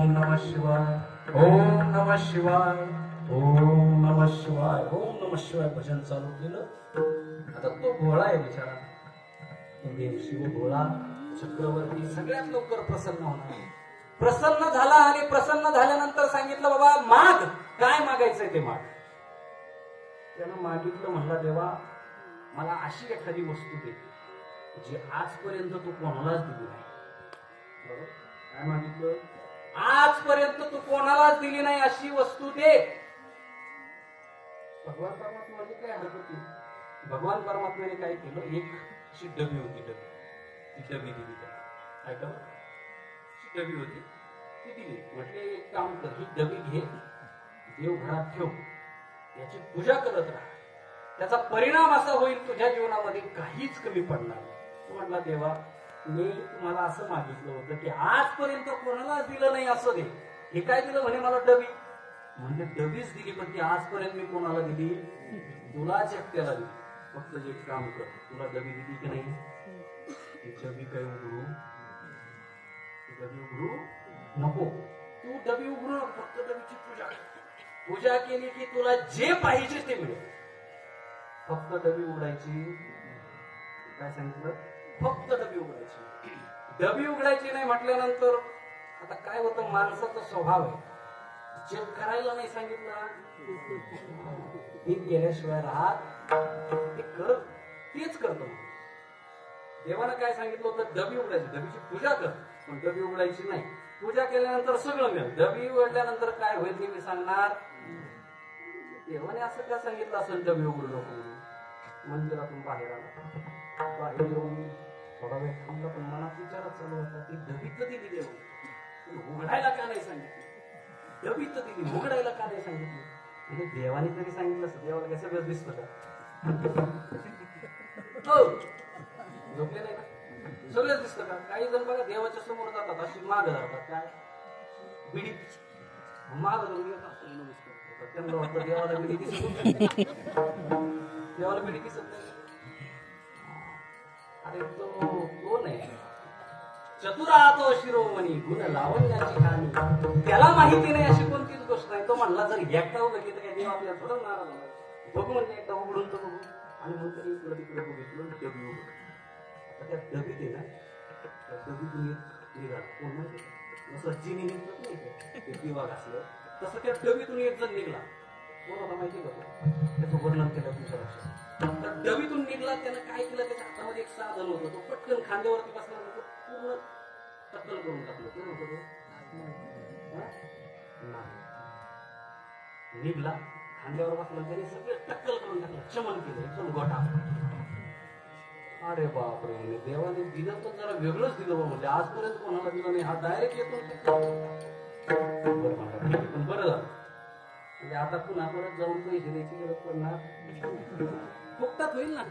ओम नमः शिवाय, ओम नमः शिवाय, ओम नमः शिवाय, ओम नमः शिवाय भजन चालू केलं. आता तो भोळा आहे बिचारा, तो देव शिव भोळा चक्रवर्ती सगळ्यात लवकर प्रसन्न होणार. प्रसन्न झाला आणि प्रसन्न झाल्यानंतर सांगितलं बाबा माग, काय मागायचंय ते माग. त्यानं मागितलं, म्हणला देवा मला अशी एखादी वस्तू दे जी आजपर्यंत तू कोणालाच दिली नाही. बरोबर, काय मागितलं? आजपर्यंत तू कोणालाच दिली नाही अशी वस्तू दे. भगवान परमात्माने काय हरकत नाही. भगवान परमात्म्याने काय केलं, एक अशी डबी होती, ती डबी दिली त्याला. ऐका, डबी होती ती दिली. म्हटले एक काम कर, ही डबी घे, देव घरात ठेव, याची पूजा करत राहा, त्याचा परिणाम असा होईल तुझ्या जीवनामध्ये काहीच कमी पडणार. म्हटला देवा मी तुम्हाला असं मागितलं होतं की आजपर्यंत कोणालाच दिलं नाही असं दे. हे काय दिलं म्हणे मला डबी. म्हणजे डबीच दिली, पण ती आजपर्यंत मी कोणाला दिली? तुलाच एकट्याला दिली. फक्त जे काम कर, तुला डबी दिली की नाही, ती डबी काही उघडू, डबी उघडू नको. तू डबी उघडू नको, फक्त डबीची पूजा केली की तुला जे पाहिजे ते मिळेल. फक्त डबी उघडायची. काय सांगितलं? फक्त डबी उघडायची. डबी उघडायची नाही म्हटल्यानंतर आता काय होतं, माणसाचा स्वभाव आहे, जे करायला नाही सांगितलं ते केल्याशिवाय राहत, ते कर, तेच करतो. देवानं काय सांगितलं होतं, डबी उघडायची, डबीची पूजा कर, पण डबी उघडायची नाही. पूजा केल्यानंतर सगळं मिळेल. डबी उघडल्यानंतर काय होईल ते मी सांगणार. देवाने असं काय सांगितलं असेल, डबी उघडू नको. मंदिरातून बाहेर आला, बाहेर येऊन थोडा वेळ थांबला, पण मनात विचारच चालू होता, ती डबी कधी दिली, उघडायला का नाही सांगितली? डबी तर दिली, उघडायला का नाही सांगितली? म्हणजे देवाने तरी सांगितलं असतं, देवाला काय सगळं दिसतं का? झोपले नाही ना, सगळंच दिसतं का? काही जण बघा देवाच्या समोर जातात, अशी माग जातात, काय बिडी माग जाऊन येतात, त्यांना वाटतं देवाला बिडी दिसत, देवाला बिडी दिसत नाही. अरे तो कोण आहे? चतुरा तो शिरोमणी, गुण लावण्याची कहाणी, त्याला माहिती नाही अशी कोणतीच गोष्ट नाही. तो म्हणला जर एकटा उघडली तर काय देव आपल्याला थोडं नाराज होणार? बघू म्हणजे एकदा उघडून तर बघू. आणि नंतर इकडे तिकडे बघितलं, डबी उघड. त्या डबीत आहे ना, त्या डबीतून निघाला कोण माहिती, जसं चिनी निघत नाही ते दिवा घासलं, तसं त्या डबीतून एक जण निघला. कोण होता माहिती का? त्याचं वर्णन केलं तुमच्या लक्षात. तर डबीतून निघला, त्यानं काय केलं, त्याच्या हातामध्ये एक साधन होतं, तो पटकन खांद्यावरती बसला, पूर्ण टक्कल करून टाकलं. कोण होतं ते? निघला, खांद्यावर बसला, त्याने सगळं टक्कल करून टाकलं, चमन केलं, एकदम गोठा. अरे बापरे, म्हणजे देवाने दिलं तर जरा वेगळंच दिलं म्हणजे आजपर्यंत कोणाला दिलं नाही. हा डायरेक्ट येतो. बरं म्हणा, पण बरं झालं, म्हणजे आता पुन्हा परत जाऊन पैसे द्यायची गरज पडणार, फुकटात होईल ना.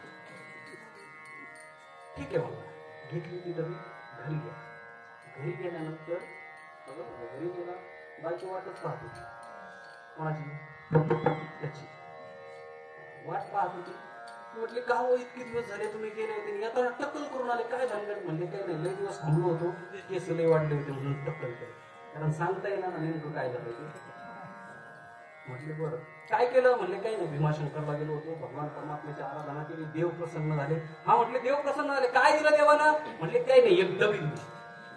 ठीक आहे मला, घेतली ती डबी, घरी गेला. घरी गेल्यानंतर घरी गेला, बायको वाटच पाहत होती. कोणाची? त्याची वाट पाहत होती. म्हटले का हो इतके दिवस झाले तुम्ही गेले होते, आता टक्कल करून आले, काय भानगड? म्हणले काय नाही, लय दिवस थांबलो होतो, केस लय वाढले होते म्हणून टक्कल केलं, कारण सांगता येणार ना नेमकं काय झालं ते. म्हटले बरं काय केलं? म्हणले काही नाही, भीमाशंकरला गेलो होतो, भगवान परमात्म्याची आराधना केली, देव प्रसन्न झाले. हा म्हटले देव प्रसन्न झाले, काय दिलं देवानं? म्हटले काही नाही, एक डबी दिली.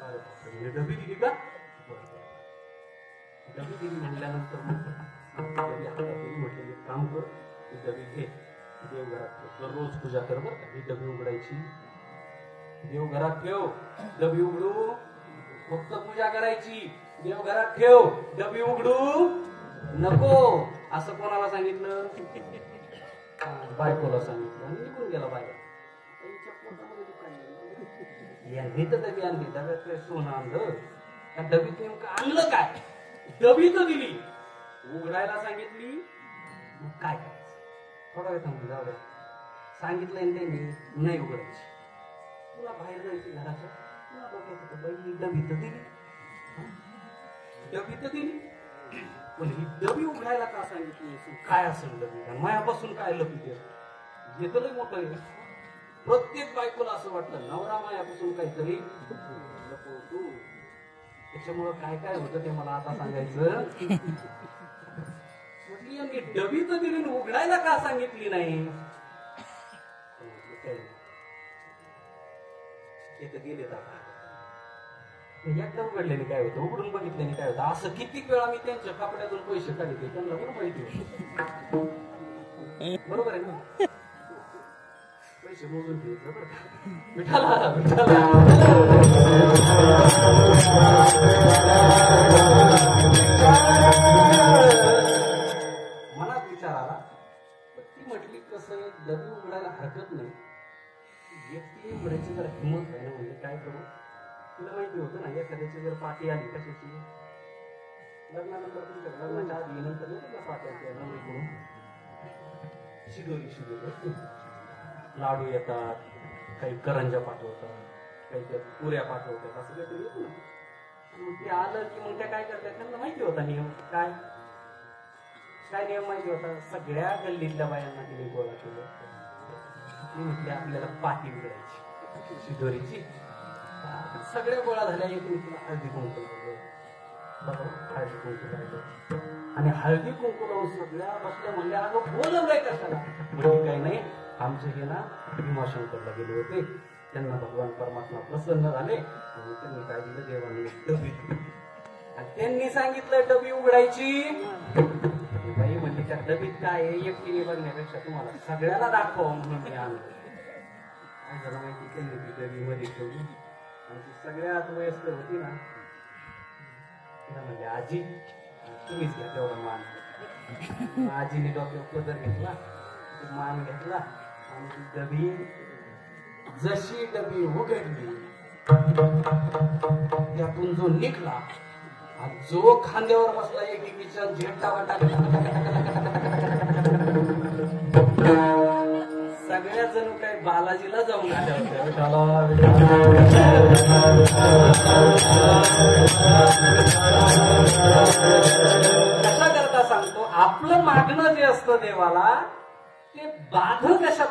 अरे डबी दिली का? डबी दिली म्हणल्यानंतर डबी हातात दिली. म्हटले एक काम कर, डबी घे, देव घरात रोज पूजा कर बरं का. ही डबी उघडायची, देव घरात ठेव, डबी उघडू फक्त पूजा करायची, देव घरात ठेव, डबी उघडू नको. असं कोणाला सांगितलं? बायकोला सांगितलं आणि निघून गेला बायको. यांनी तर डबी आणली, डब्यात काय सोनं आणलं? त्या डबीत नेमकं आणलं काय? डबी तर दिली, उघडायला सांगितली, मग काय करायचं? थोडा वेळ थांबून जाऊ द्या, सांगितलंय त्यांनी नाही उघडायची, तुला बाहेर जायची घराच्या, तुला डोक्यात बाई डबी तर दिली, डबी तर दिली, पण ही डबी उघडायला का सांगितली? काय असेल डबी? मायापासून काय लपी घेतलंय मोठं आहे. प्रत्येक बायकोला असं वाटलं नवरा मायापासून काहीतरी लपवतो. त्याच्यामुळं काय काय होतं ते मला आता सांगायचं. म्हटली यांनी डबी तर दिली उघडायला का सांगितली नाही. ते तर गेले एकदा उघडल्याने काय होतं, उघडून बघितल्याने काय होतं. असं कितीक वेळा मी त्यांच्या कपड्यातून पैसे काढले त्यांना पण माहिती होतं. बरोबर आहे ना. पैसे मोजून घ्यायचं बरं का. विठाला विठाला मनात विचार आला. ती म्हटली कसं डबी उघडायला हरकत नाही. व्यक्ती उघडायची जर हिंमत आहे ना, म्हणजे काय करू. तुला माहिती होतं ना एखाद्याची जर पाठी आली कशाची लग्नानंतर, तुमच्या लग्नाच्या आधी नंतर तुला पाठी आली नवरीकडून शिदोरी शिदोरी लाडू येतात, काही करंजा पाठवतात, काही पुऱ्या पाठवतात, असं काहीतरी येत ना. मग ते आलं की मग त्या काय करतात त्यांना माहिती होता नियम. काय काय नियम माहिती होता. सगळ्या गल्लीतल्या बायांना तिने गोळा केलं. ती म्हटली आपल्याला पाठी उघडायची शिदोरीची. सगळ्या गोळा झाल्या. एकमेकीला हळदी कुंकू लावलं, हळदी कुंकू लावलं आणि हळदी कुंकू लावून सगळ्या बसल्या म्हणल्या अगं बोलवलंय कशाला. म्हणजे काही नाही, आमचे हे ना भीमाशंकरला गेले होते, त्यांना भगवान परमात्मा प्रसन्न झाले आणि त्यांनी काय दिलं, देवाने डबी दिली आणि त्यांनी सांगितलं डबी उघडायची. बाई म्हणजे त्या डबीत काय एकटीने बघण्यापेक्षा तुम्हाला सगळ्याला दाखवा म्हणून मी आणलं. काय झालं माहिती, त्यांनी ती डबी मध्ये ठेवली आणि ती सगळ्यात वयस्कर होती ना, तिला म्हणजे आजी तुम्हीच घ्या तेवढा मान. आजीने डोक्यावर पदर घेतला, मान घेतला आणि ती डबी जशी डबी उघडली त्यातून जो निघला आणि जो खांद्यावर बसला एकीच्या झेंडा सगळ्या जणू काय बालाजीला जाऊन आल्या होत्या. कशा करता सांगतो, आपलं मागणं जे असतं देवाला ते बाध कशा